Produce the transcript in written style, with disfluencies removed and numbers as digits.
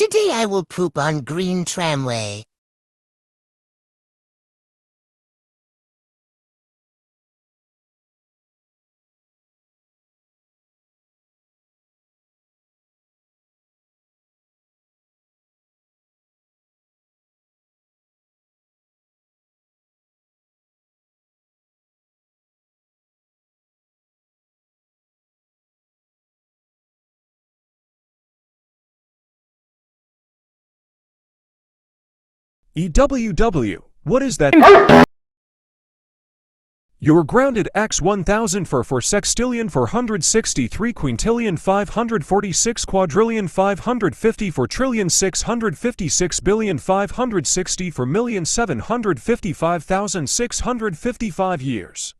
Today I will poop on Green Tramway. EWW, what is that? You're grounded X1000 for 4 sextillion 463 quintillion 546 quadrillion 554 trillion 656 billion 560 for million 755,655 years.